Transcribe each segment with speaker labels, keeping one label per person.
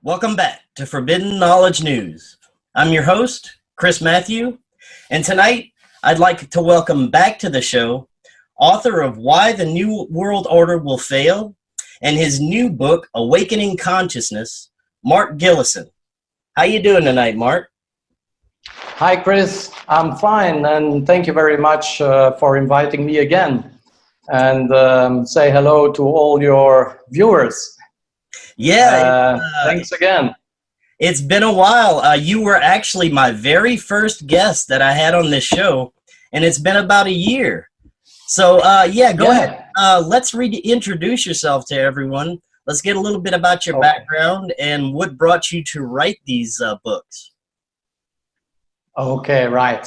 Speaker 1: Welcome back to Forbidden Knowledge News. I'm your host, Chris Matthew, and tonight I'd like to welcome back to the show author of Why the New World Order Will Fail and his new book, Awakening Consciousness, Marc Gielissen. How you doing tonight, Marc?
Speaker 2: Hi, Chris. I'm fine, and thank you very much for inviting me again. And say hello to all your viewers.
Speaker 1: Yeah.
Speaker 2: Thanks again.
Speaker 1: It's been a while. You were actually my very first guest that I had on this show, and it's been about a year. So, go ahead. Let's reintroduce yourself to everyone. Let's get a little bit about your background and what brought you to write these books.
Speaker 2: Okay, right.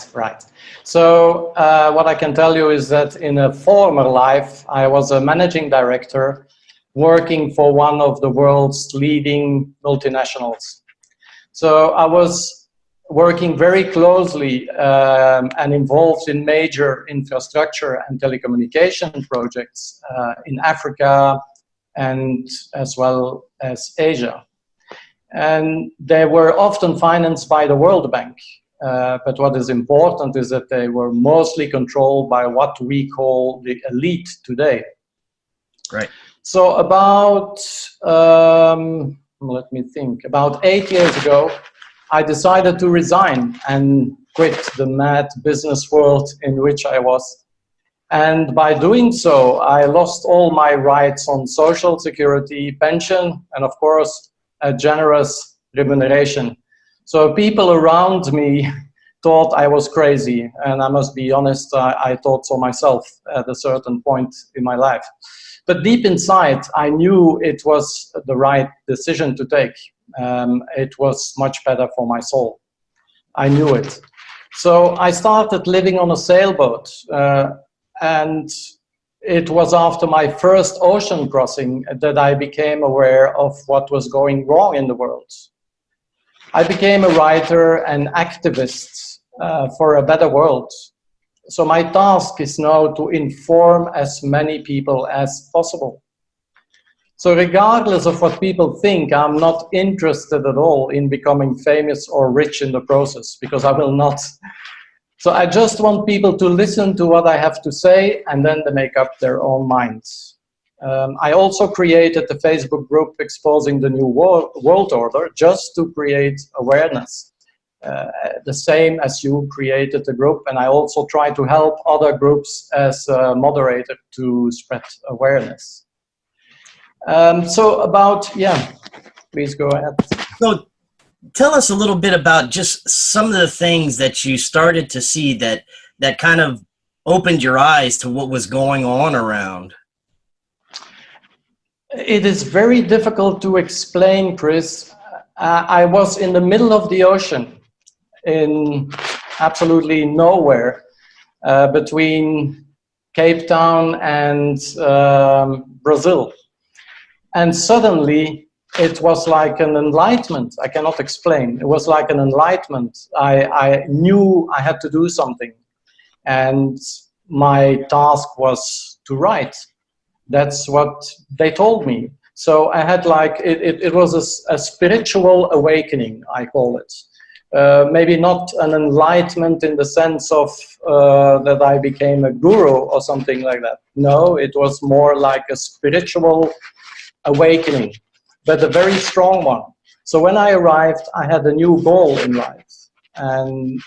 Speaker 2: So, what I can tell you is that in a former life, I was a managing director working for one of the world's leading multinationals. So I was working very closely and involved in major infrastructure and telecommunication projects in Africa and as well as Asia. And they were often financed by the World Bank. But what is important is that they were mostly controlled by what we call the elite today.
Speaker 1: Right.
Speaker 2: So about, let me think, about 8 years ago, I decided to resign and quit the mad business world in which I was. And by doing so, I lost all my rights on social security, pension, and of course, a generous remuneration. So people around me thought I was crazy, and I must be honest, I thought so myself at a certain point in my life. But deep inside, I knew it was the right decision to take. It was much better for my soul. I knew it. So I started living on a sailboat, and it was after my first ocean crossing that I became aware of what was going wrong in the world. I became a writer and activist for a better world. So my task is now to inform as many people as possible. So regardless of what people think, I'm not interested at all in becoming famous or rich in the process, because I will not. So I just want people to listen to what I have to say, and then they make up their own minds. I also created the Facebook group Exposing the New World Order, just to create awareness. The same as you created the group, and I also try to help other groups as a moderator to spread awareness. Please go ahead.
Speaker 1: So tell us a little bit about just some of the things that you started to see that kind of opened your eyes to what was going on around.
Speaker 2: It is very difficult to explain, Chris. I was in the middle of the ocean, in absolutely nowhere, between Cape Town and Brazil. And suddenly it was like an enlightenment. I cannot explain. It was like an enlightenment. I knew I had to do something. And my task was to write. That's what they told me. So I had it was a spiritual awakening, I call it. Maybe not an enlightenment in the sense of that I became a guru or something like that. No, it was more like a spiritual awakening, but a very strong one. So when I arrived, I had a new goal in life, and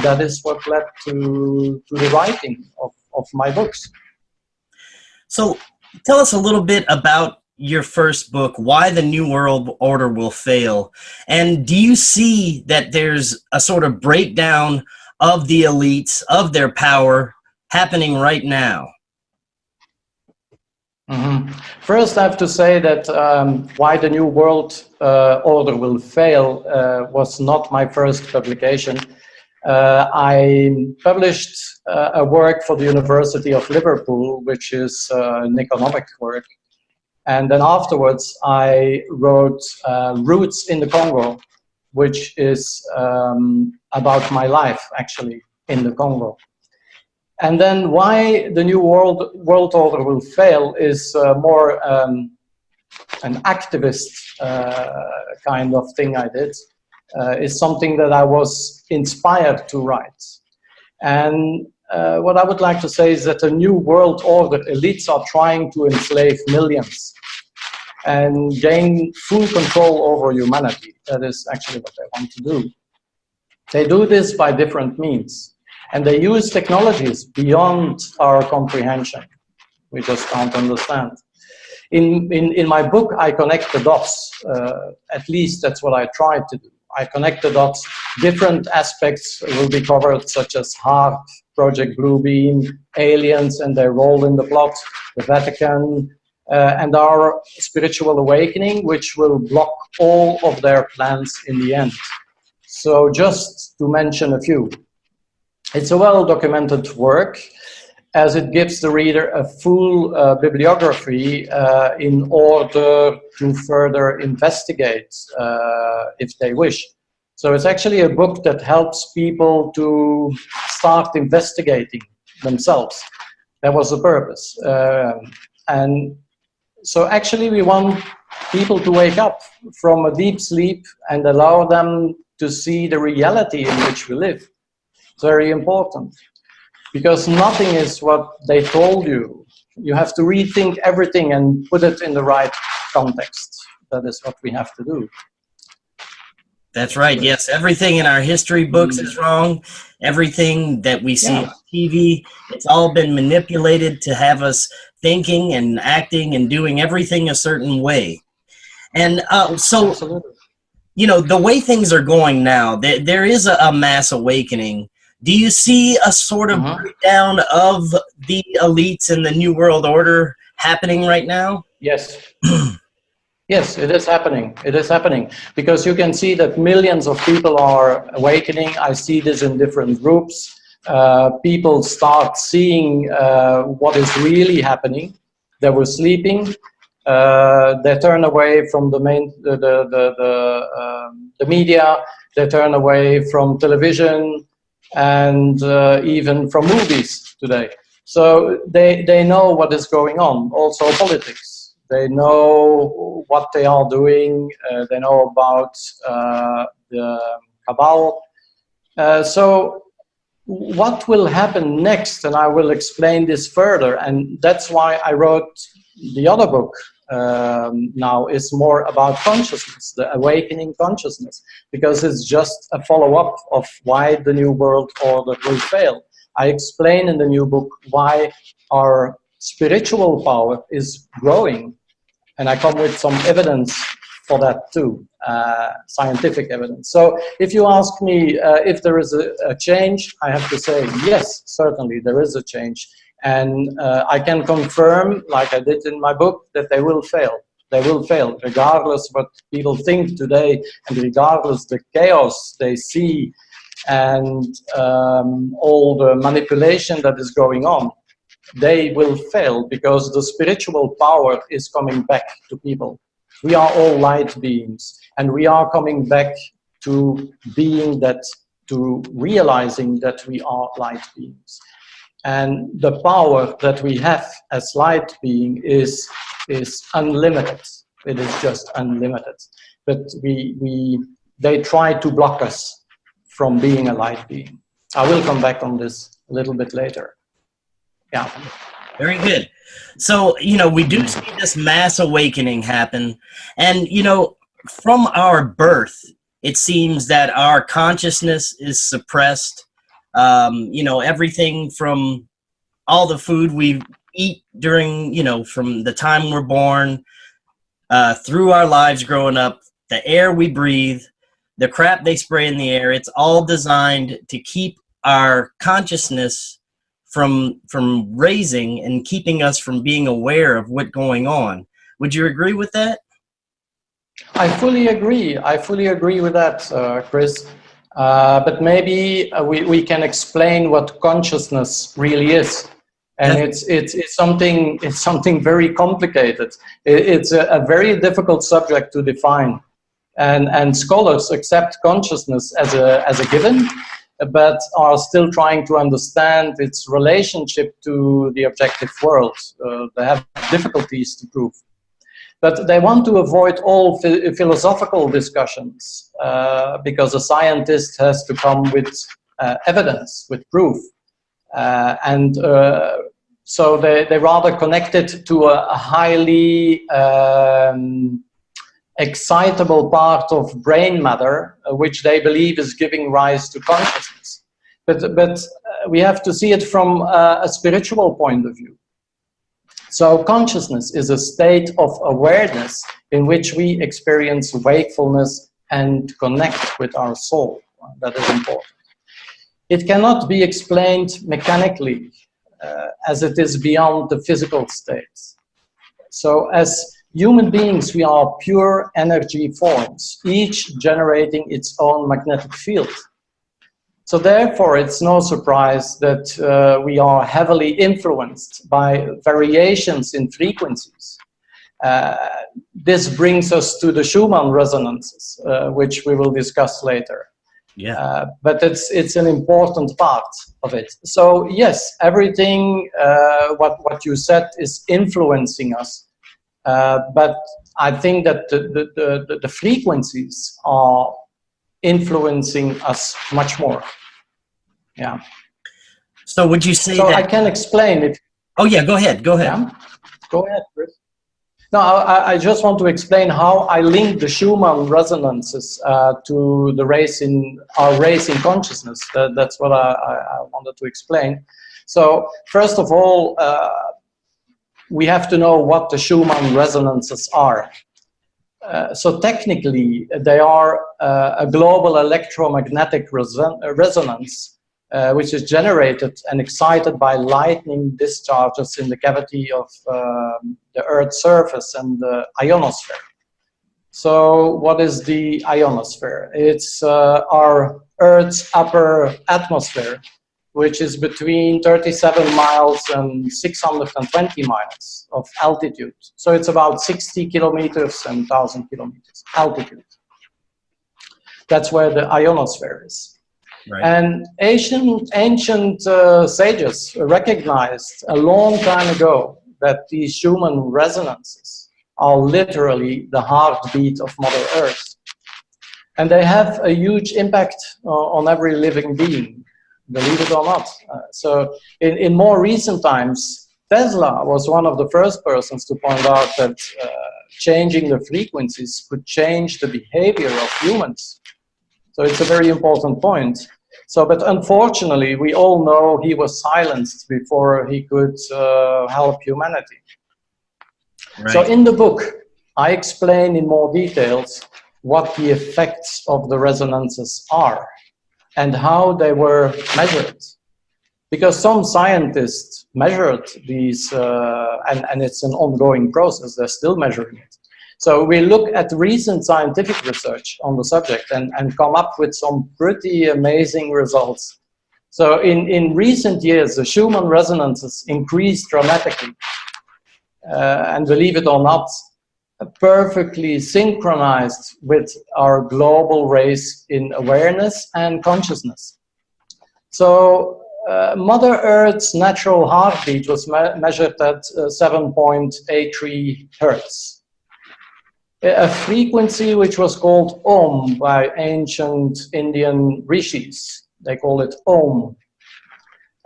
Speaker 2: that is what led to the writing of my books.
Speaker 1: So tell us a little bit about your first book, Why the New World Order Will Fail. And do you see that there's a sort of breakdown of the elites, of their power, happening right now?
Speaker 2: Mm-hmm. First, I have to say that Why the New World Order Will Fail was not my first publication. I published a work for the University of Liverpool, which is an economic work. And then afterwards, I wrote Roots in the Congo, which is about my life, actually, in the Congo. And then Why the New World Order Will Fail is more an activist kind of thing I did, is something that I was inspired to write. And what I would like to say is that the new world order elites are trying to enslave millions and gain full control over humanity. That is actually what they want to do. They do this by different means, and they use technologies beyond our comprehension. We just can't understand. In my book, I connect the dots. At least that's what I tried to do. I connect the dots. Different aspects will be covered, such as HAARP, Project Bluebeam, aliens and their role in the plot, the Vatican, and our spiritual awakening, which will block all of their plans in the end. So just to mention a few. It's a well-documented work, as it gives the reader a full bibliography in order to further investigate if they wish. So it's actually a book that helps people to start investigating themselves. That was the purpose. And so actually we want people to wake up from a deep sleep and allow them to see the reality in which we live. It's very important. Because nothing is what they told you. You have to rethink everything and put it in the right context. That is what we have to do.
Speaker 1: That's right. Yes, everything in our history books is wrong. Everything that we see on TV, it's all been manipulated to have us thinking and acting and doing everything a certain way. And so, absolutely. You know, the way things are going now, there is a mass awakening. Do you see a sort of breakdown of the elites in the New World Order happening right now?
Speaker 2: Yes. Yes, it is happening. It is happening. Because you can see that millions of people are awakening. I see this in different groups. People start seeing what is really happening. They were sleeping. They turn away from the media. They turn away from television. And even from movies today. So they know what is going on, also politics. They know what they are doing, they know about the cabal. So what will happen next, and I will explain this further, and that's why I wrote the other book now, is more about consciousness, the awakening consciousness, because it's just a follow-up of why the New World Order will fail. I explain in the new book why our spiritual power is growing, and I come with some evidence for that too, scientific evidence. So if you ask me if there is a change, I have to say yes, certainly there is a change. And I can confirm, like I did in my book, that they will fail. They will fail, regardless what people think today, and regardless the chaos they see, and all the manipulation that is going on. They will fail because the spiritual power is coming back to people. We are all light beings, and we are coming back to being that, to realizing that we are light beings. And the power that we have as light being is unlimited. It is just unlimited. But they try to block us from being a light being. I will come back on this a little bit later. Yeah.
Speaker 1: Very good. So, you know, we do see this mass awakening happen. And, you know, from our birth, it seems that our consciousness is suppressed. You know, everything from all the food we eat during, you know, from the time we're born, through our lives growing up, the air we breathe, the crap they spray in the air, it's all designed to keep our consciousness from raising and keeping us from being aware of what's going on. Would you agree with that?
Speaker 2: I fully agree. I fully agree with that, Chris. But maybe we can explain what consciousness really is. And it's something very complicated. It's a very difficult subject to define. And scholars accept consciousness as a given, but are still trying to understand its relationship to the objective world. They have difficulties to prove. But they want to avoid all philosophical discussions because a scientist has to come with evidence, with proof. So they rather connect it to a highly excitable part of brain matter, which they believe is giving rise to consciousness. But we have to see it from a spiritual point of view. So consciousness is a state of awareness in which we experience wakefulness and connect with our soul. That is important. It cannot be explained mechanically, as it is beyond the physical states. So as human beings, we are pure energy forms, each generating its own magnetic field. So therefore, it's no surprise that we are heavily influenced by variations in frequencies. This brings us to the Schumann Resonances, which we will discuss later.
Speaker 1: Yeah.
Speaker 2: But it's an important part of it. So yes, everything what you said is influencing us. But I think that the frequencies are influencing us much more. Yeah.
Speaker 1: So would you say
Speaker 2: so
Speaker 1: that...
Speaker 2: I can explain it.
Speaker 1: Oh yeah, go ahead.
Speaker 2: Yeah? Go ahead, Chris. No, I just want to explain how I link the Schumann resonances to the our race in consciousness. That's what I wanted to explain. So first of all, we have to know what the Schumann resonances are. So technically, they are a global electromagnetic resonance, which is generated and excited by lightning discharges in the cavity of the Earth's surface and the ionosphere. So what is the ionosphere? It's our Earth's upper atmosphere, which is between 37 miles and 620 miles of altitude. So it's about 60 kilometers and 1,000 kilometers altitude. That's where the ionosphere is.
Speaker 1: Right.
Speaker 2: And ancient sages recognized a long time ago that these Schumann resonances are literally the heartbeat of Mother Earth. And they have a huge impact on every living being, believe it or not. So in more recent times, Tesla was one of the first persons to point out that changing the frequencies could change the behavior of humans. So it's a very important point. So, but unfortunately, we all know he was silenced before he could help humanity.
Speaker 1: Right.
Speaker 2: So in the book, I explain in more details what the effects of the resonances are and how they were measured. Because some scientists measured these, and it's an ongoing process, they're still measuring it. So we look at recent scientific research on the subject and come up with some pretty amazing results. So in recent years, the Schumann resonances increased dramatically. And believe it or not, perfectly synchronized with our global race in awareness and consciousness. So Mother Earth's natural heartbeat was measured at 7.83 hertz. A frequency which was called Om by ancient Indian rishis. They call it Om.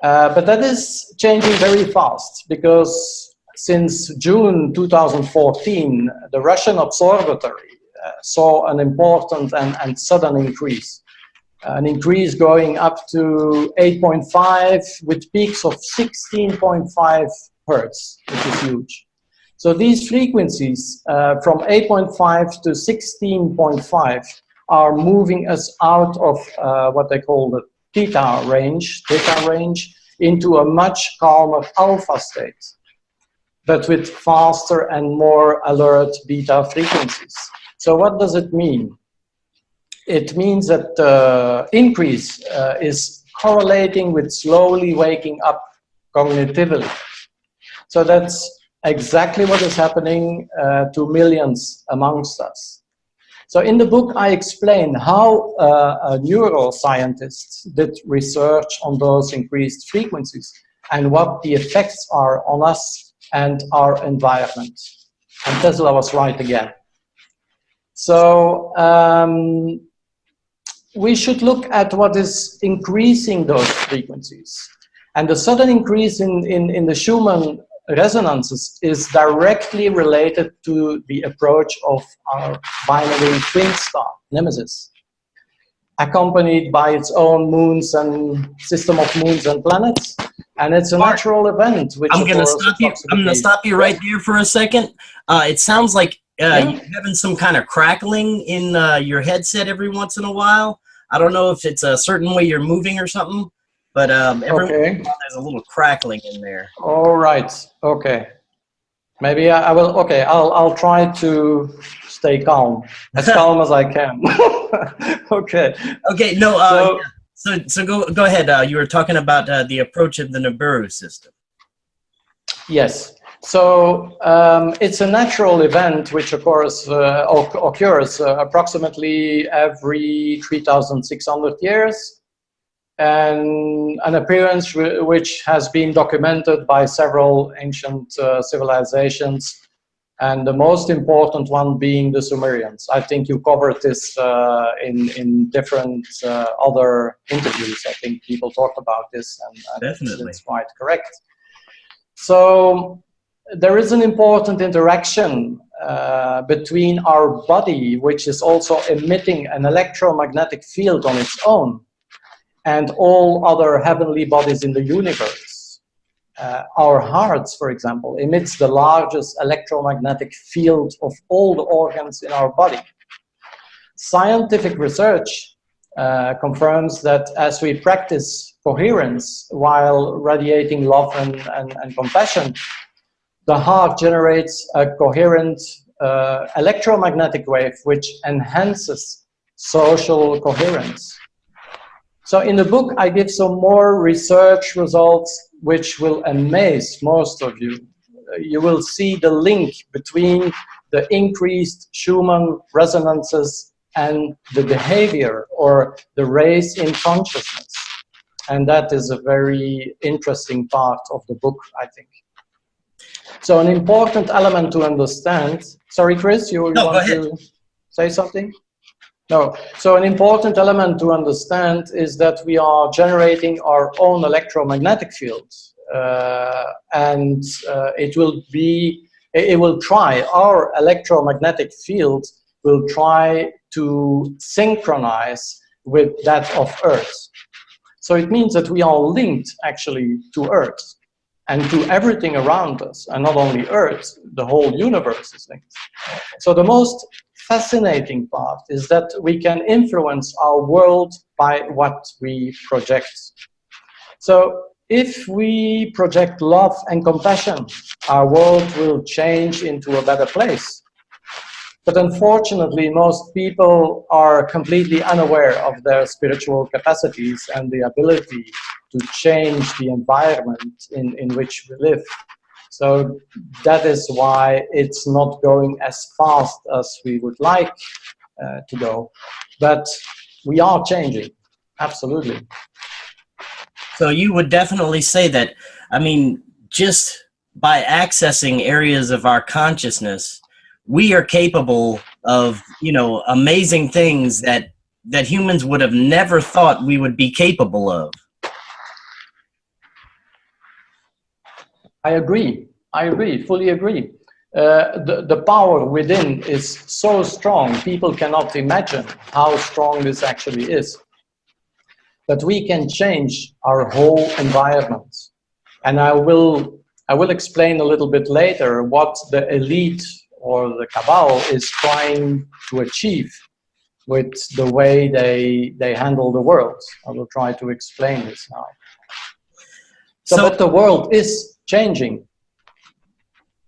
Speaker 2: But that is changing very fast because since June 2014, the Russian observatory saw an important and sudden increase. An increase going up to 8.5 with peaks of 16.5 hertz, which is huge. So these frequencies from 8.5 to 16.5 are moving us out of what they call the theta range, into a much calmer alpha state, but with faster and more alert beta frequencies. So what does it mean? It means that the increase is correlating with slowly waking up cognitively. So that's exactly what is happening to millions amongst us. So in the book, I explain how a neuroscientist did research on those increased frequencies and what the effects are on us and our environment. And Tesla was right again. So we should look at what is increasing those frequencies. And the sudden increase in the Schumann resonances is directly related to the approach of our binary twin star, Nemesis, accompanied by its own moons and system of moons and planets. And it's a natural event. Which
Speaker 1: I'm going to stop you right there for a second. It sounds like you're having some kind of crackling in your headset every once in a while. I don't know if it's a certain way you're moving or something, but there's a little crackling in there.
Speaker 2: All right. Okay. Maybe I will. Okay. I'll try to stay calm as I can. Okay.
Speaker 1: Okay. No. So go ahead. You were talking about the approach of the Nibiru system.
Speaker 2: Yes. So it's a natural event which, of course, occurs approximately every 3,600 years, and an appearance which has been documented by several ancient civilizations, and the most important one being the Sumerians. I think you covered this in different other interviews. I think people talked about this, and
Speaker 1: definitely,
Speaker 2: it's quite correct. So there is an important interaction between our body, which is also emitting an electromagnetic field on its own, and all other heavenly bodies in the universe. Our hearts, for example, emits the largest electromagnetic field of all the organs in our body. Scientific research confirms that as we practice coherence while radiating love and compassion, the heart generates a coherent electromagnetic wave which enhances social coherence. So in the book, I give some more research results which will amaze most of you. You will see the link between the increased Schumann resonances and the behavior or the raise in consciousness. And that is a very interesting part of the book, I think. So an important element to understand, sorry, Chris, you want to say something? No. So an important element to understand is that we are generating our own electromagnetic fields, and our electromagnetic field will try to synchronize with that of Earth. So it means that we are linked actually to Earth and to everything around us, and not only Earth, the whole universe is linked. So the most fascinating part is that we can influence our world by what we project. So if we project love and compassion, our world will change into a better place. But unfortunately, most people are completely unaware of their spiritual capacities and the ability to change the environment in which we live. So that is why it's not going as fast as we would like to go. But we are changing, absolutely.
Speaker 1: So you would definitely say that, I mean, just by accessing areas of our consciousness, we are capable of, amazing things that humans would have never thought we would be capable of.
Speaker 2: I agree, fully agree. The power within is so strong, people cannot imagine how strong this actually is. But we can change our whole environment. And I will explain a little bit later what the elite or the cabal is trying to achieve with the way they handle the world. I will try to explain this now. So but the world is changing.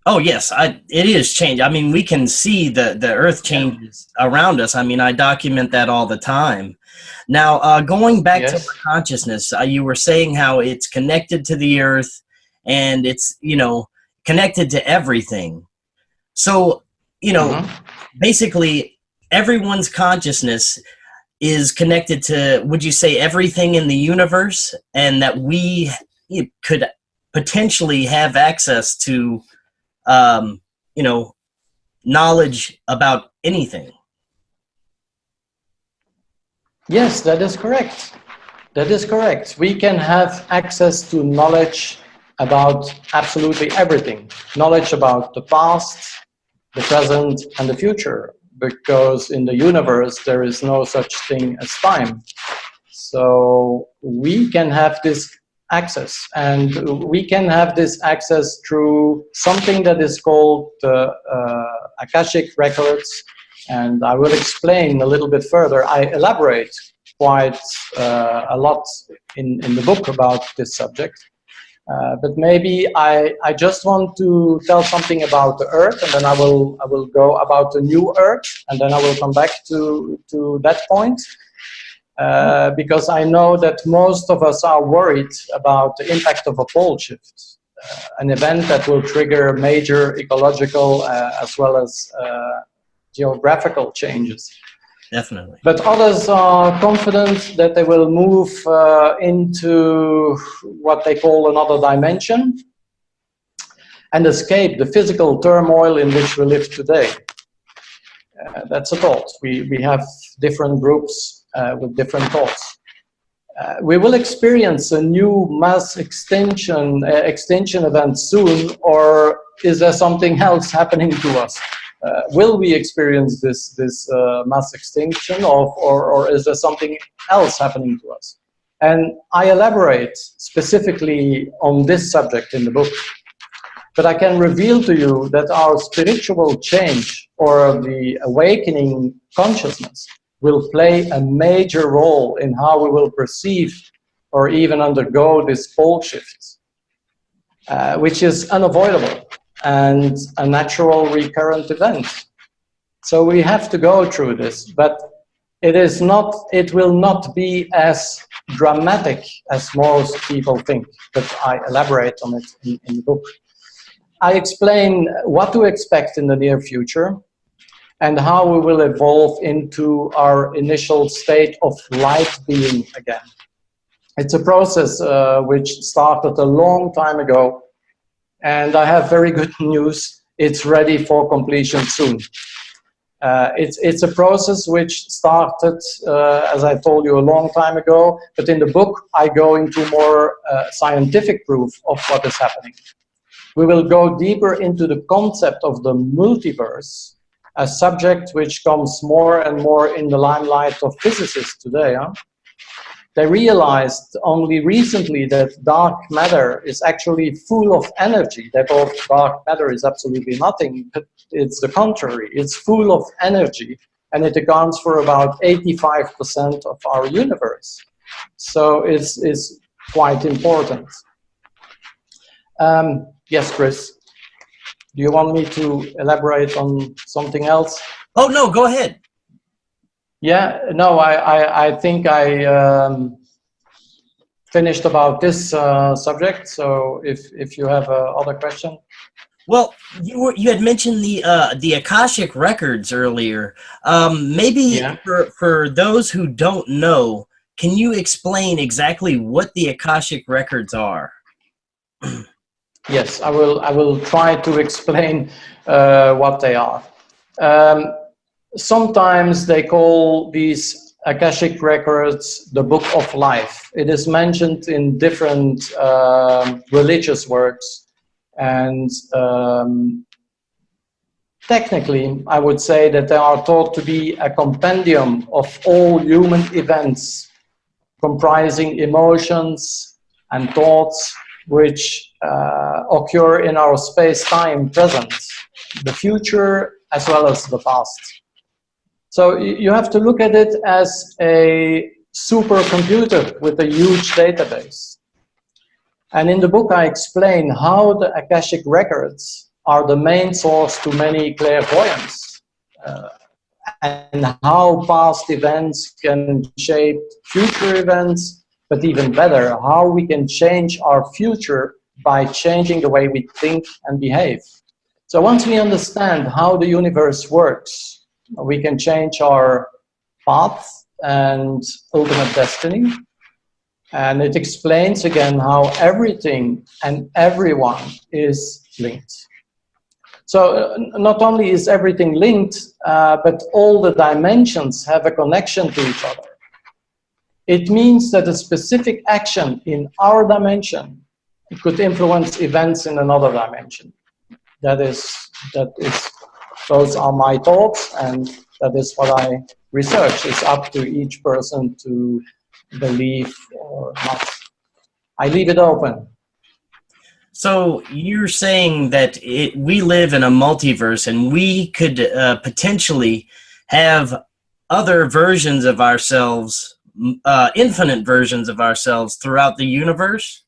Speaker 1: Oh yes, it is changing. I mean, we can see the earth changes around us. I mean, I document that all the time. Now, going back to consciousness, you were saying how it's connected to the earth and it's, connected to everything. So, basically everyone's consciousness is connected to, would you say, everything in the universe, and that we could potentially have access to, knowledge about anything.
Speaker 2: Yes, that is correct. That is correct. We can have access to knowledge about absolutely everything. Knowledge about the past, the present, and the future, because in the universe there is no such thing as time. So we can have this access, and we can have this access through something that is called the Akashic Records, and I will explain a little bit further. I elaborate quite a lot in the book about this subject. But maybe I just want to tell something about the Earth, and then I will go about the new Earth, and then I will come back to that point. Because I know that most of us are worried about the impact of a pole shift, an event that will trigger major ecological as well as geographical changes.
Speaker 1: Definitely.
Speaker 2: But others are confident that they will move into what they call another dimension and escape the physical turmoil in which we live today. That's a thought. We have different groups with different thoughts. We will experience a new mass extinction event soon, or is there something else happening to us? Will we experience this mass extinction, or is there something else happening to us? And I elaborate specifically on this subject in the book. But I can reveal to you that our spiritual change, or the awakening consciousness, will play a major role in how we will perceive or even undergo this pole shift, which is unavoidable and a natural recurrent event. So we have to go through this, but it will not be as dramatic as most people think, but I elaborate on it in the book. I explain what to expect in the near future and how we will evolve into our initial state of light being again. It's a process which started a long time ago, and I have very good news. It's ready for completion soon. It's a process which started, as I told you, a long time ago, but in the book I go into more scientific proof of what is happening. We will go deeper into the concept of the multiverse, a subject which comes more and more in the limelight of physicists today. They realized only recently that dark matter is actually full of energy, that all dark matter is absolutely nothing, but it's the contrary. It's full of energy, and it accounts for about 85% of our universe. So it's quite important. Yes, Chris, do you want me to elaborate on something else?
Speaker 1: Oh, no, go ahead.
Speaker 2: Yeah, no, I think I finished about this subject. So if you have other question.
Speaker 1: Well, you had mentioned the Akashic Records earlier. Maybe for those who don't know, can you explain exactly what the Akashic Records are?
Speaker 2: Yes, I will try to explain what they are. Sometimes they call these Akashic Records the Book of Life. It is mentioned in different religious works, and technically I would say that they are thought to be a compendium of all human events, comprising emotions and thoughts which occur in our space-time present, the future as well as the past. So you have to look at it as a supercomputer with a huge database. And in the book I explain how the Akashic Records are the main source to many clairvoyance, and how past events can shape future events, but even better, how we can change our future by changing the way we think and behave. So once we understand how the universe works, we can change our path and ultimate destiny. And it explains again how everything and everyone is linked. So not only is everything linked, but all the dimensions have a connection to each other. It means that a specific action in our dimension could influence events in another dimension. Those are my thoughts, and that is what I research. It's up to each person to believe or not. I leave it open.
Speaker 1: So you're saying that we live in a multiverse, and we could potentially have other versions of ourselves, infinite versions of ourselves throughout the universe?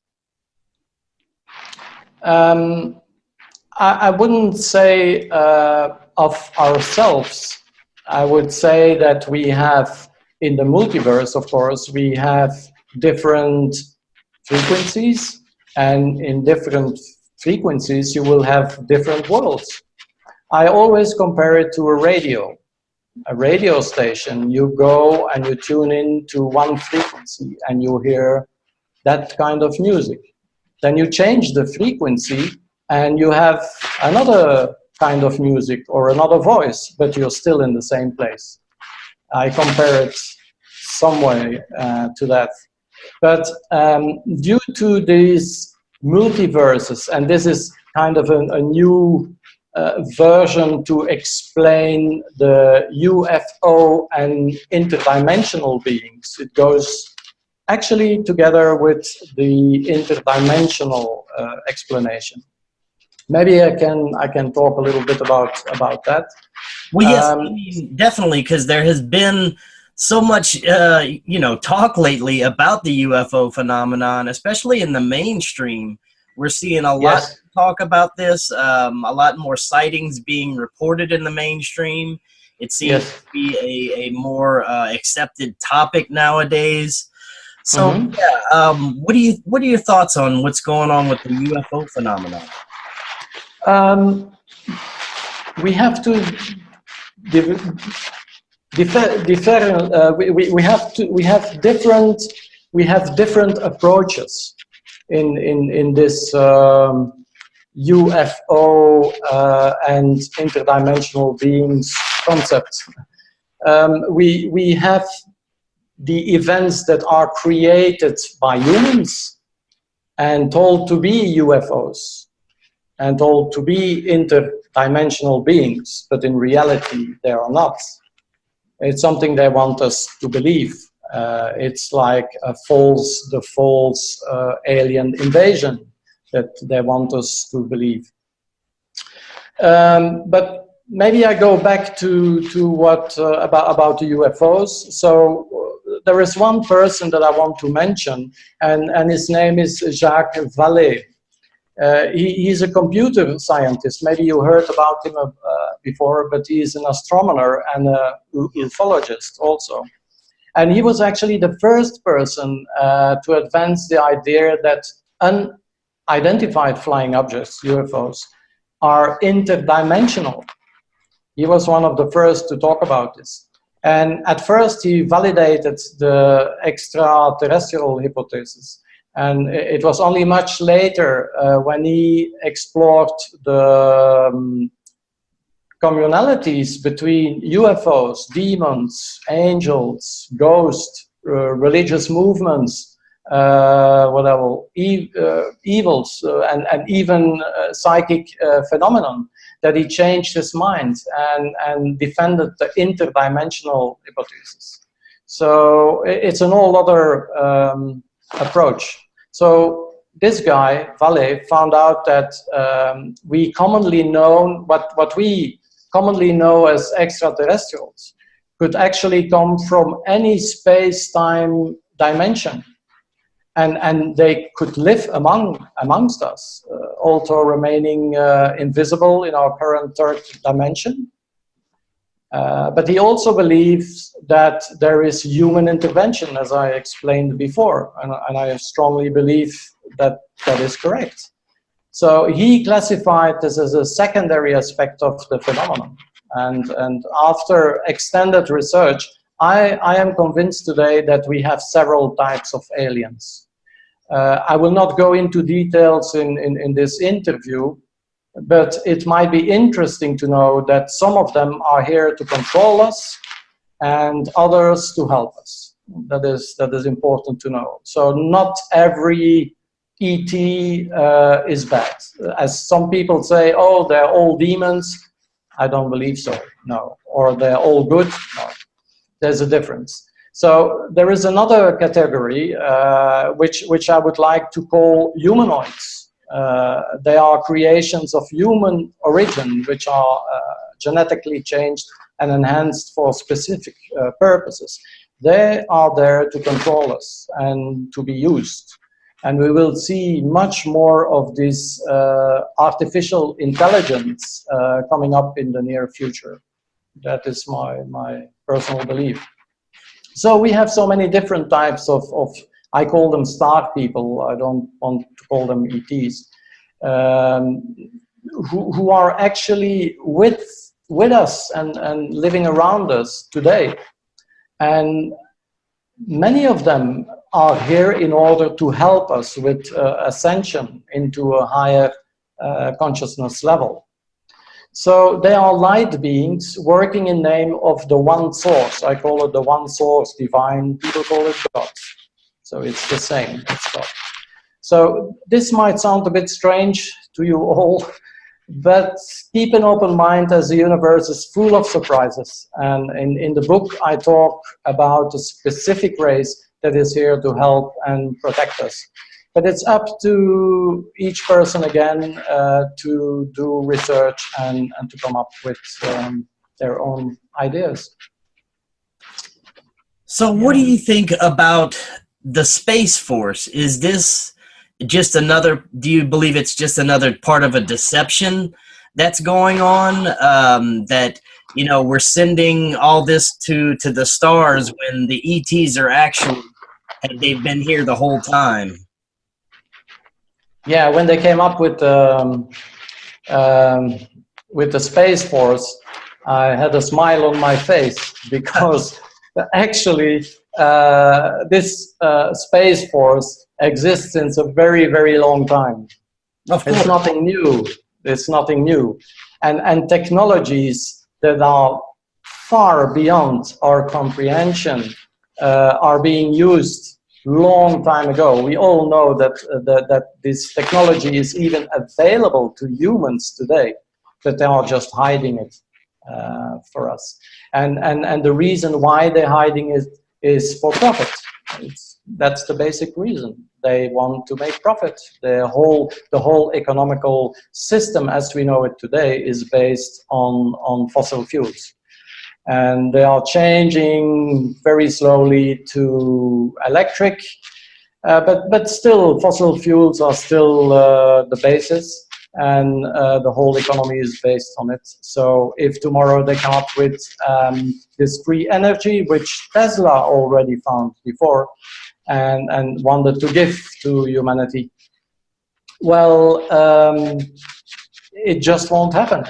Speaker 2: I wouldn't say of ourselves. I would say that we have, in the multiverse, of course, we have different frequencies, and in different frequencies you will have different worlds. I always compare it to a radio station. You go and you tune in to one frequency and you hear that kind of music. Then you change the frequency and you have another kind of music or another voice, but you're still in the same place. I compare it some way to that. But due to these multiverses, and this is kind of a new version to explain the UFO and interdimensional beings, it goes actually together with the interdimensional explanation. Maybe I can talk a little bit about that.
Speaker 1: Well, yes, I mean, definitely, because there has been so much, talk lately about the UFO phenomenon, especially in the mainstream. We're seeing a lot of talk about this, a lot more sightings being reported in the mainstream. It seems to be a more accepted topic nowadays. So, what are your thoughts on what's going on with the UFO phenomenon?
Speaker 2: We have to we have different approaches in this UFO and interdimensional beings concept. We have the events that are created by humans and told to be UFOs and told to be interdimensional beings, but in reality they are not. It's something they want us to believe. It's like the false alien invasion that they want us to believe. But maybe I go back to what about the UFOs. So there is one person that I want to mention, and his name is Jacques Vallee. He's a computer scientist. Maybe you heard about him before, but he's an astronomer and a ufologist also. And he was actually the first person to advance the idea that unidentified flying objects, UFOs, are interdimensional. He was one of the first to talk about this. And at first he validated the extraterrestrial hypothesis. And it was only much later when he explored the communalities between UFOs, demons, angels, ghosts, religious movements, evils, and even psychic phenomenon, that he changed his mind and defended the interdimensional hypothesis. So it's an all other approach. So this guy, Vallee, found out that we commonly know, what we commonly know as extraterrestrials could actually come from any space-time dimension. And they could live amongst us, although remaining invisible in our current third dimension. But he also believes that there is human intervention, as I explained before, and I strongly believe that that is correct. So he classified this as a secondary aspect of the phenomenon. And after extended research, I am convinced today that we have several types of aliens. I will not go into details in this interview, But it might be interesting to know that some of them are here to control us and others to help us. That is important to know. So not every ET is bad. As some people say, oh, they're all demons. I don't believe so, no. Or they're all good, no. There's a difference. So there is another category which I would like to call humanoids. They are creations of human origin, which are genetically changed and enhanced for specific purposes. They are there to control us and to be used. And we will see much more of this artificial intelligence coming up in the near future. That is my personal belief. So we have so many different types of I call them star people, I don't want to call them ETs, who are actually with us and living around us today. And many of them are here in order to help us with ascension into a higher consciousness level. So they are light beings working in name of the one source. I call it the one source, divine. People call it God. So it's the same, it's God. So this might sound a bit strange to you all, but keep an open mind, as the universe is full of surprises. And in the book, I talk about a specific race that is here to help and protect us. But it's up to each person again to do research and to come up with their own ideas.
Speaker 1: So what do you think about the Space Force? Is this just another, do you believe it's just another part of a deception that's going on? That, you know, we're sending all this to the stars when the ETs are actually, they've been here the whole time?
Speaker 2: Yeah, when they came up with the Space Force, I had a smile on my face, because actually this Space Force exists since a very, very long time. It's nothing new. It's nothing new. And technologies that are far beyond our comprehension are being used long time ago. We all know that that this technology is even available to humans today, but they are just hiding it for us. And the reason why they're hiding it is for profit. That's the basic reason. They want to make profit. The whole economical system as we know it today is based on fossil fuels. And they are changing very slowly to electric, but still fossil fuels are still the basis, and the whole economy is based on it. So if tomorrow they come up with this free energy, which Tesla already found before and wanted to give to humanity, well, it just won't happen.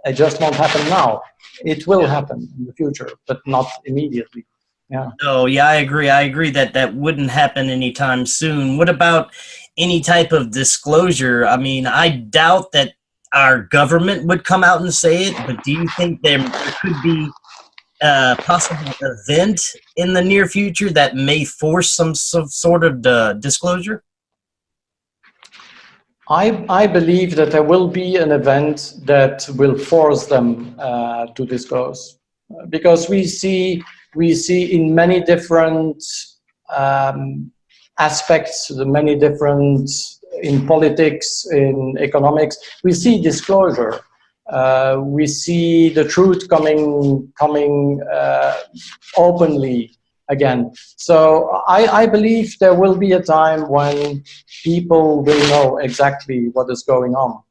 Speaker 2: It just won't happen now. It will happen in the future, but not immediately. Yeah.
Speaker 1: Oh, yeah, I agree. I agree that that wouldn't happen anytime soon. What about any type of disclosure? I mean, I doubt that our government would come out and say it, but do you think there could be a possible event in the near future that may force some sort of disclosure?
Speaker 2: I believe that there will be an event that will force them to disclose, because we see in many different aspects, the many different, in politics, in economics, we see disclosure. We see the truth coming openly again. So I believe there will be a time when people will know exactly what is going on.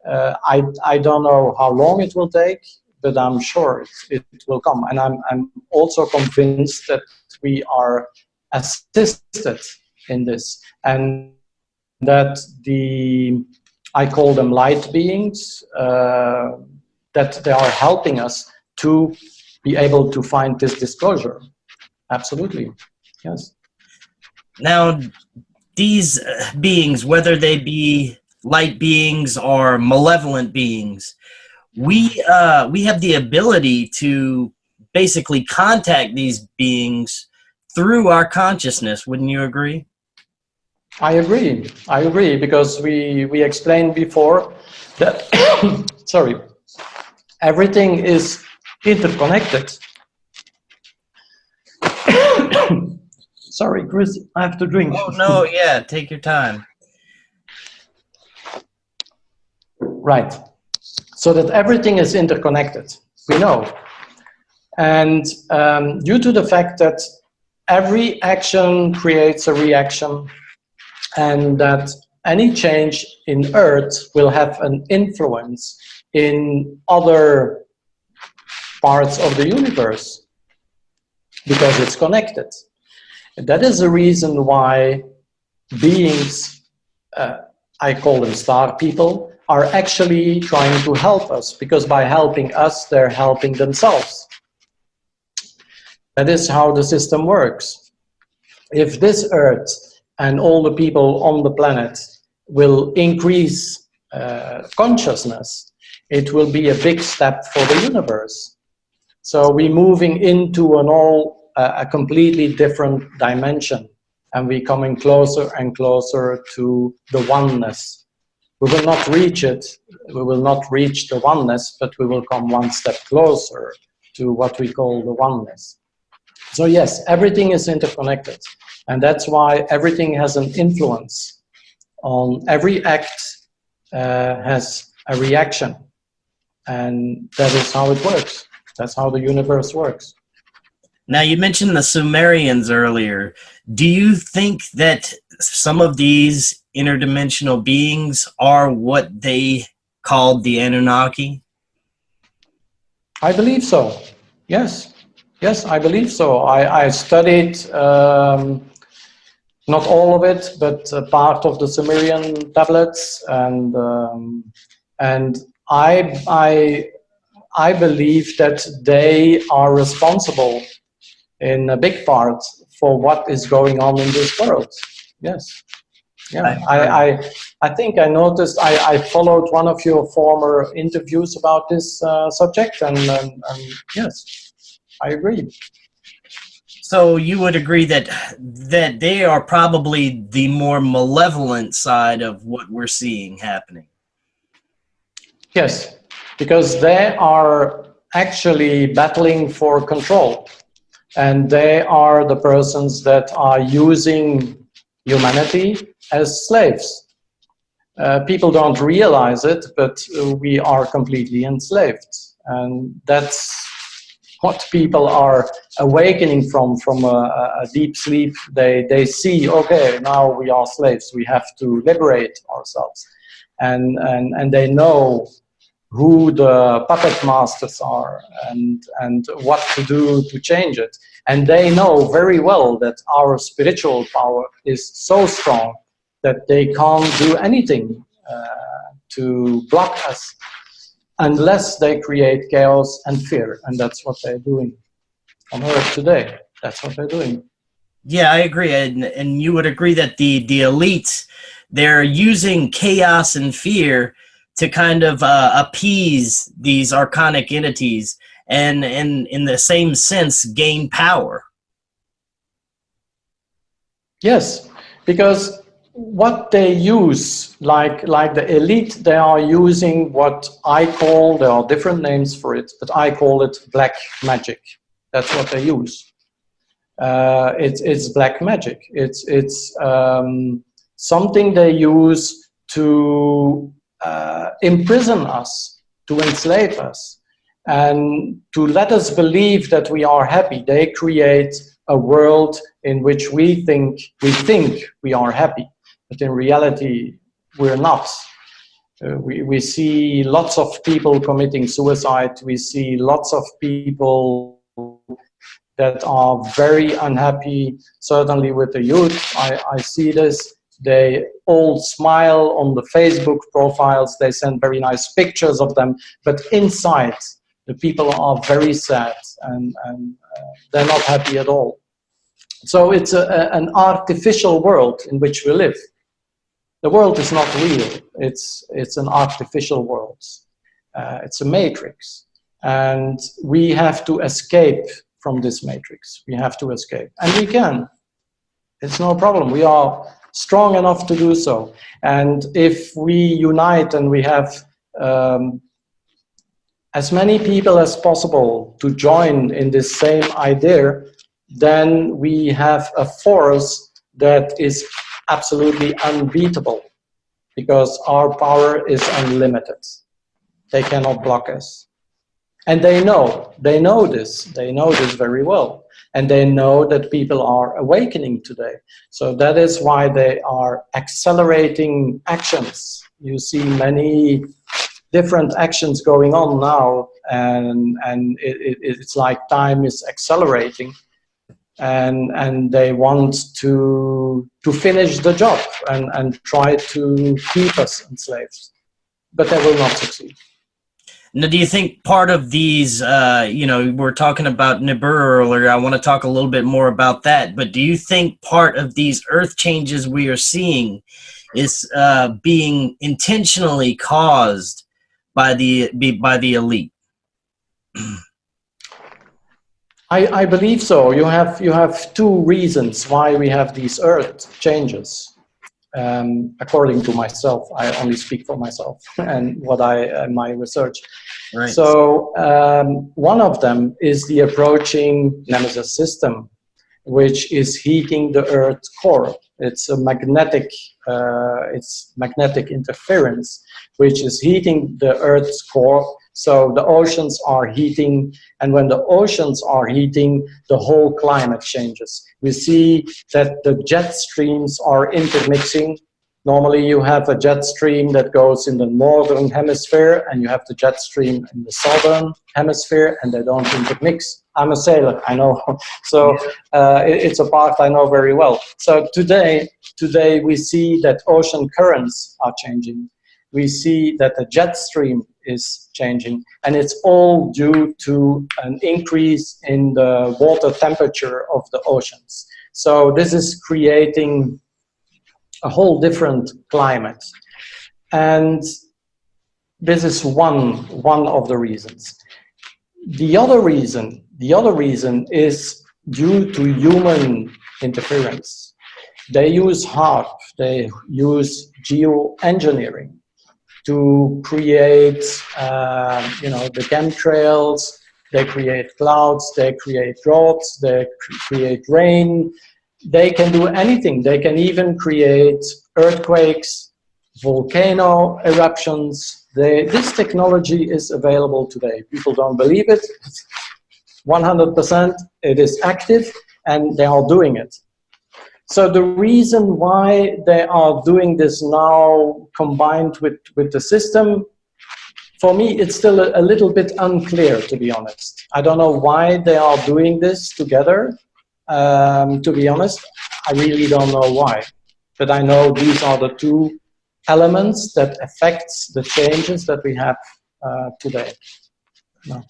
Speaker 2: I don't know how long it will take, but I'm sure it will come. And I'm also convinced that we are assisted in this, and that I call them light beings, that they are helping us to be able to find this disclosure. Absolutely, yes.
Speaker 1: Now, these beings, whether they be light beings or malevolent beings, we have the ability to basically contact these beings through our consciousness. Wouldn't you agree?
Speaker 2: I agree, because we explained before that sorry, everything is interconnected. Sorry, Chris, I have to drink.
Speaker 1: Oh no, yeah, take your time.
Speaker 2: Right. So that everything is interconnected, we know. And due to the fact that every action creates a reaction, and that any change in Earth will have an influence in other parts of the universe, because it's connected. And that is the reason why beings, I call them star people, are actually trying to help us, because by helping us, they're helping themselves. That is how the system works. If this Earth and all the people on the planet will increase consciousness, it will be a big step for the universe. So we're moving into a completely different dimension, and we're coming closer and closer to the oneness. We will not reach it, we will not reach the oneness, but we will come one step closer to what we call the oneness. So yes, everything is interconnected, and that's why everything has an influence on every act, has a reaction, and that is how it works. That's how the universe works.
Speaker 1: Now, you mentioned the Sumerians earlier. Do you think that some of these interdimensional beings are what they called the Anunnaki?
Speaker 2: I believe so. Yes. Yes, I believe so. I studied not all of it, but part of the Sumerian tablets, and I believe that they are responsible in a big part for what is going on in this world. Yes. Yeah, I think I noticed, I followed one of your former interviews about this subject, and yes, I agree.
Speaker 1: So you would agree that they are probably the more malevolent side of what we're seeing happening?
Speaker 2: Yes, because they are actually battling for control, and they are the persons that are using humanity as slaves. People don't realize it, but we are completely enslaved, and that's what people are awakening from a deep sleep. They see, okay, now we are slaves, we have to liberate ourselves, and they know who the puppet masters are, and what to do to change it. And they know very well that our spiritual power is so strong that they can't do anything to block us, unless they create chaos and fear. And that's what they're doing on Earth today. That's what they're doing.
Speaker 1: Yeah, I agree. And you would agree that the elites, they're using chaos and fear to kind of appease these archonic entities, and in the same sense gain power.
Speaker 2: Yes, because what they use, like the elite, they are using what I call, there are different names for it, but I call it black magic. That's what they use. It's black magic. It's something they use to imprison us, to enslave us, and to let us believe that we are happy. They create a world in which we think we are happy, but in reality we're not. We see lots of people committing suicide. We see lots of people that are very unhappy, certainly with the youth. I see this. They all smile on the Facebook profiles. They send very nice pictures of them, but inside the people are very sad, and they're not happy at all. So it's an artificial world in which we live. The world is not real. It's an artificial world. It's a matrix. And we have to escape from this matrix. We have to escape. And we can. It's no problem. We are strong enough to do so. And if we unite and we have as many people as possible to join in this same idea, then we have a force that is absolutely unbeatable, because our power is unlimited. They cannot block us. And they know this very well. And they know that people are awakening today. So that is why they are accelerating actions. You see many different actions going on now, and it's like time is accelerating. And they want to finish the job and try to keep us enslaved. But they will not succeed.
Speaker 1: Now, do you think part of these, we're talking about Nibiru earlier, I want to talk a little bit more about that, but do you think part of these earth changes we are seeing is being intentionally caused by the elite?
Speaker 2: I believe so. You have two reasons why we have these earth changes. According to myself, I only speak for myself and what my research.
Speaker 1: Right.
Speaker 2: So one of them is the approaching Nemesis system, which is heating the Earth's core. It's a magnetic interference, which is heating the Earth's core. So the oceans are heating, and when the oceans are heating, the whole climate changes. We see that the jet streams are intermixing. Normally you have a jet stream that goes in the northern hemisphere, and you have the jet stream in the southern hemisphere, and they don't intermix. I'm a sailor, I know. So it's a part I know very well. So today we see that ocean currents are changing. We see that the jet stream is changing, and it's all due to an increase in the water temperature of the oceans. So this is creating a whole different climate, and this is one of the reasons. The other reason is due to human interference. They use HAARP, they use geoengineering to create, the chemtrails. They create clouds, they create droughts, they create rain. They can do anything. They can even create earthquakes, volcano eruptions. This technology is available today. People don't believe it. 100% it is active, and they are doing it. So the reason why they are doing this now, combined with the system, for me, it's still a little bit unclear, to be honest. I don't know why they are doing this together. To be honest, I really don't know why. But I know these are the two elements that affects the changes that we have today. No.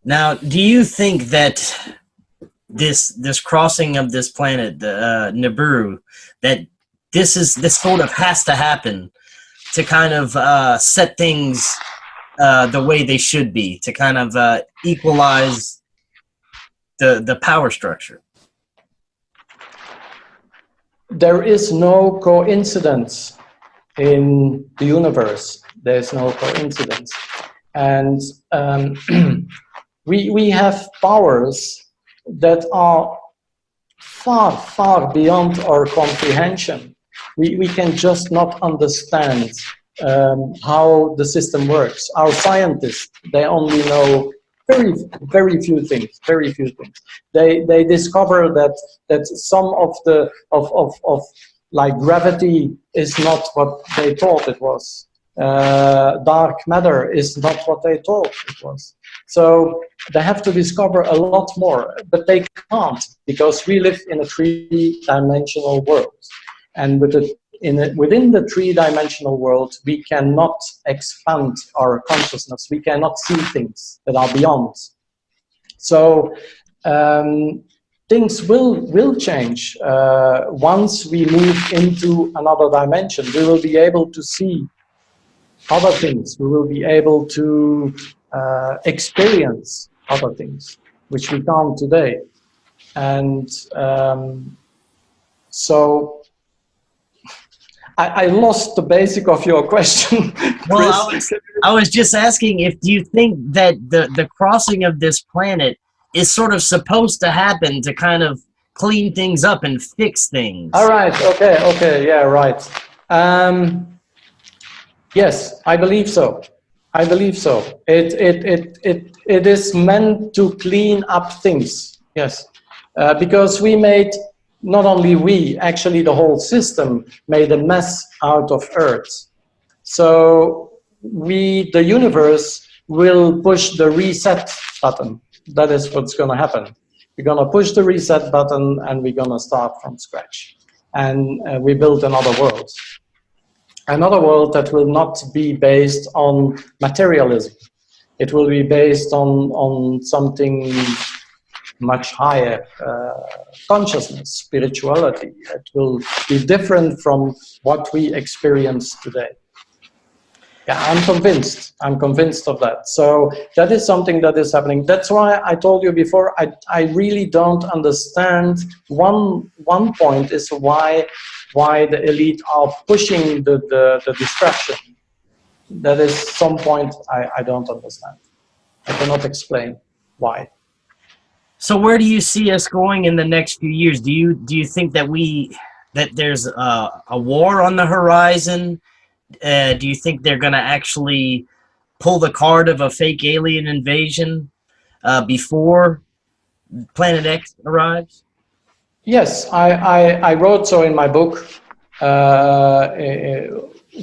Speaker 1: Now, do you think that this crossing of this planet, Nibiru, that this sort of has to happen to kind of set things the way they should be, to kind of equalize the power structure?
Speaker 2: There is no coincidence in the universe. There's no coincidence. And we have powers that are far, far beyond our comprehension. We can just not understand how the system works. Our scientists, they only know very few things. They discover that some of like gravity is not what they thought it was. Dark matter is not what they thought it was. So they have to discover a lot more, but they can't, because we live in a three-dimensional world. And within the three-dimensional world, we cannot expand our consciousness. We cannot see things that are beyond. So things will change. Once we move into another dimension, we will be able to see other things. We will be able to experience other things, which we can't today. And so I lost the basic of your question.
Speaker 1: Well, I was just asking if you think that the crossing of this planet is sort of supposed to happen to kind of clean things up and fix things.
Speaker 2: All right. Okay. Yeah. Right. Yes, I believe so. I believe so. It is meant to clean up things. Yes, because we made, not only we, actually the whole system made a mess out of Earth. So the universe will push the reset button. That is what's going to happen. We're going to push the reset button and we're going to start from scratch. And we build another world. Another world that will not be based on materialism. It will be based on something much higher, consciousness, spirituality. It will be different from what we experience today. Yeah, I'm convinced of that. So that is something that is happening. That's why I told you before, I really don't understand. One point is why the elite are pushing the destruction. That is some point I don't understand. I cannot explain why.
Speaker 1: So where do you see us going in the next few years? Do you think that there's a war on the horizon? Do you think they're going to actually pull the card of a fake alien invasion before Planet X arrives?
Speaker 2: Yes, I wrote so in my book,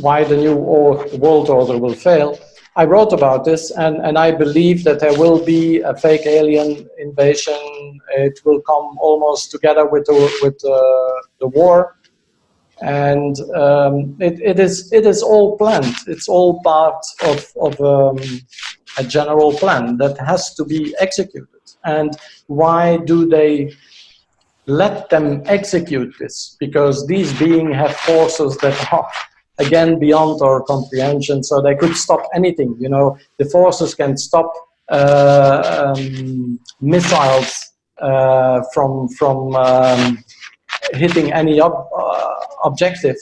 Speaker 2: Why the New World Order Will Fail. I wrote about this, and I believe that there will be a fake alien invasion. It will come almost together with the war. And it is all planned. It's all part of a general plan that has to be executed. And why do they let them execute this? Because these beings have forces that are, again, beyond our comprehension. So they could stop anything. You know, the forces can stop missiles from hitting any objective.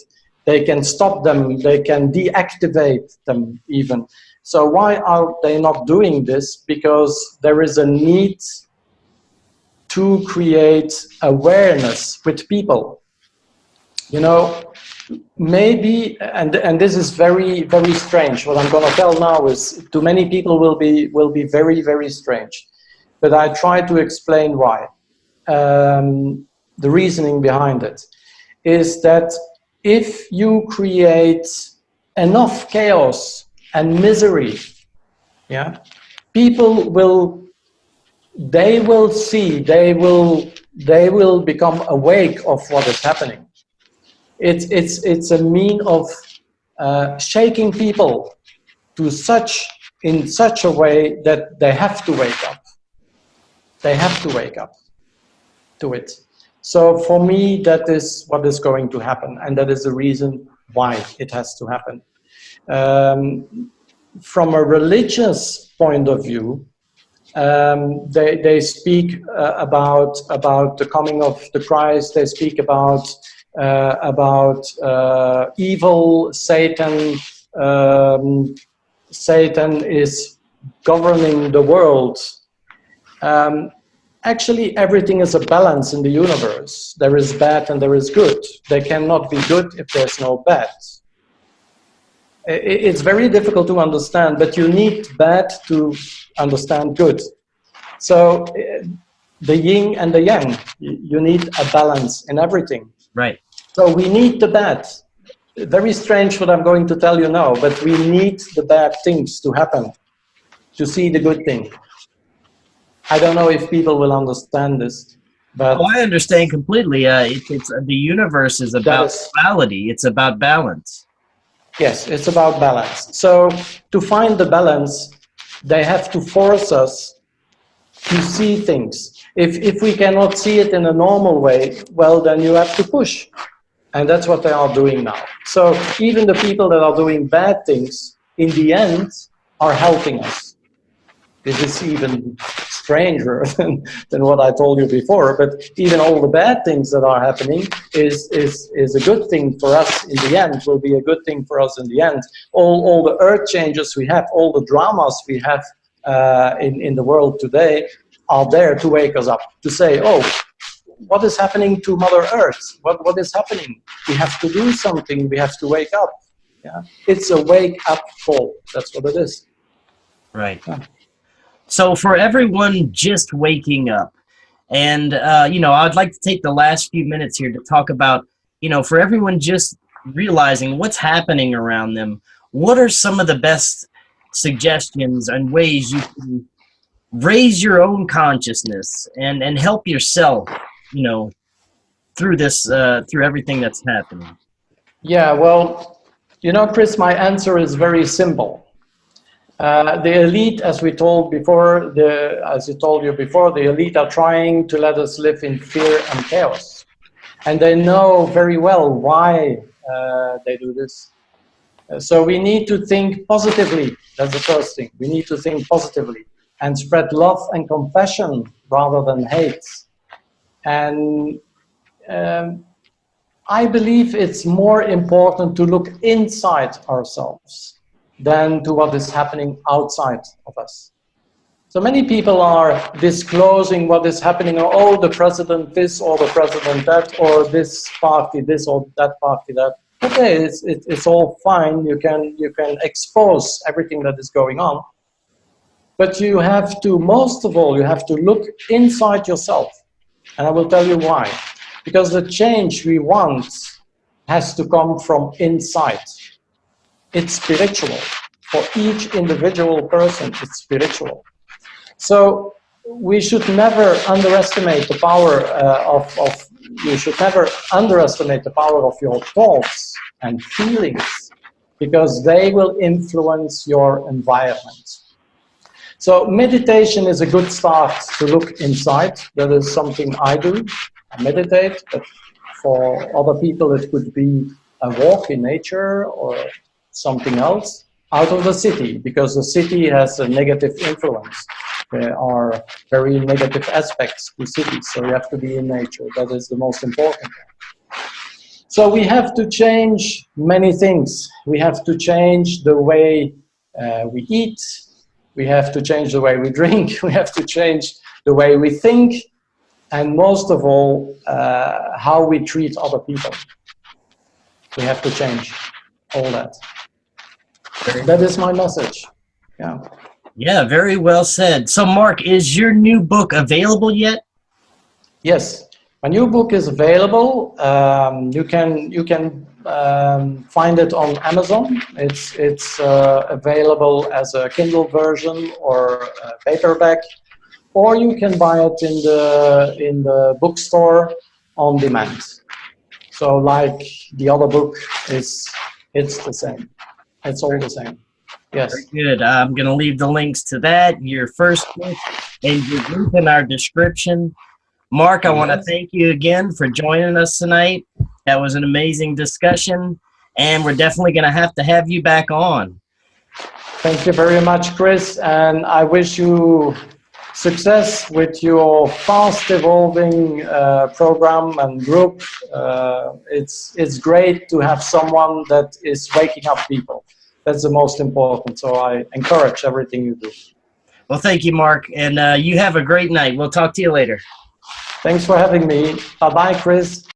Speaker 2: They can stop them, they can deactivate them even. So why are they not doing this? Because there is a need to create awareness with people. You know, maybe, and this is very, very strange. What I'm going to tell now is, to many people will be very, very strange. But I try to explain why. The reasoning behind it is that if you create enough chaos and misery, yeah, people will see, they will become awake of what is happening. It's a mean of shaking people in such a way that they have to wake up. They have to wake up to it. So for me, that is what is going to happen, and that is the reason why it has to happen. From a religious point of view, they speak about the coming of the Christ. They speak about evil, Satan. Satan is governing the world. Actually, everything is a balance in the universe. There is bad and there is good. There cannot be good if there's no bad. It's very difficult to understand, but you need bad to understand good. So the yin and the yang, you need a balance in everything.
Speaker 1: Right.
Speaker 2: So we need the bad. Very strange what I'm going to tell you now, but we need the bad things to happen to see the good thing. I don't know if people will understand this, but
Speaker 1: I understand completely. It's the universe is about duality. It's about balance.
Speaker 2: Yes, it's about balance. So to find the balance, they have to force us to see things. If we cannot see it in a normal way, well, then you have to push. And that's what they are doing now. So even the people that are doing bad things, in the end, are helping us. This is even stranger than what I told you before, but even all the bad things that are happening is a good thing for us in the end, will be a good thing for us in the end. All the earth changes we have, all the dramas we have in the world today are there to wake us up, to say, oh, what is happening to Mother Earth? What is happening? We have to do something, we have to wake up. Yeah? It's a wake-up call, that's what it is.
Speaker 1: Right. Yeah. So for everyone just waking up, and, you know, I'd like to take the last few minutes here to talk about, you know, for everyone just realizing what's happening around them, what are some of the best suggestions and ways you can raise your own consciousness and help yourself, you know, through this, through everything that's happening?
Speaker 2: Yeah, well, you know, Chris, my answer is very simple. The elite, as we told before, as I told you before, the elite are trying to let us live in fear and chaos. And they know very well why they do this. So we need to think positively. That's the first thing. We need to think positively and spread love and compassion rather than hate. And I believe it's more important to look inside ourselves than to what is happening outside of us. So many people are disclosing what is happening, or, oh, the president this, or the president that, or this party this, or that party that. Okay, it's all fine. You can expose everything that is going on. But you have to, most of all, you have to look inside yourself. And I will tell you why. Because the change we want has to come from inside. It's spiritual. For each individual person, it's spiritual. So we should never underestimate the power you should never underestimate the power of your thoughts and feelings, because they will influence your environment. So meditation is a good start to look inside. That is something I do. I meditate, but for other people it could be a walk in nature or something else out of the city, because the city has a negative influence. There are very negative aspects to cities, so you have to be in nature. That is the most important thing. So we have to change many things. We have to change the way we eat. We have to change the way we drink. We have to change the way we think. And most of all, how we treat other people. We have to change all that. That is my message. Yeah.
Speaker 1: Yeah, very well said. So, Marc, is your new book available yet?
Speaker 2: Yes, my new book is available. You can find it on Amazon. It's available as a Kindle version or a paperback, or you can buy it in the bookstore on demand. So, like the other book, it's the same. It's all the same. Yes.
Speaker 1: Very good. I'm going to leave the links to that, your first book, and your group in our description. Marc, I want to thank you again for joining us tonight. That was an amazing discussion, and we're definitely going to have you back on.
Speaker 2: Thank you very much, Chris, and I wish you success with your fast evolving program and group. It's great to have someone that is waking up people. That's the most important. So I encourage everything you do.
Speaker 1: Well, thank you, Marc, and you have a great night. We'll talk to you later.
Speaker 2: Thanks for having me. Bye-bye, Chris.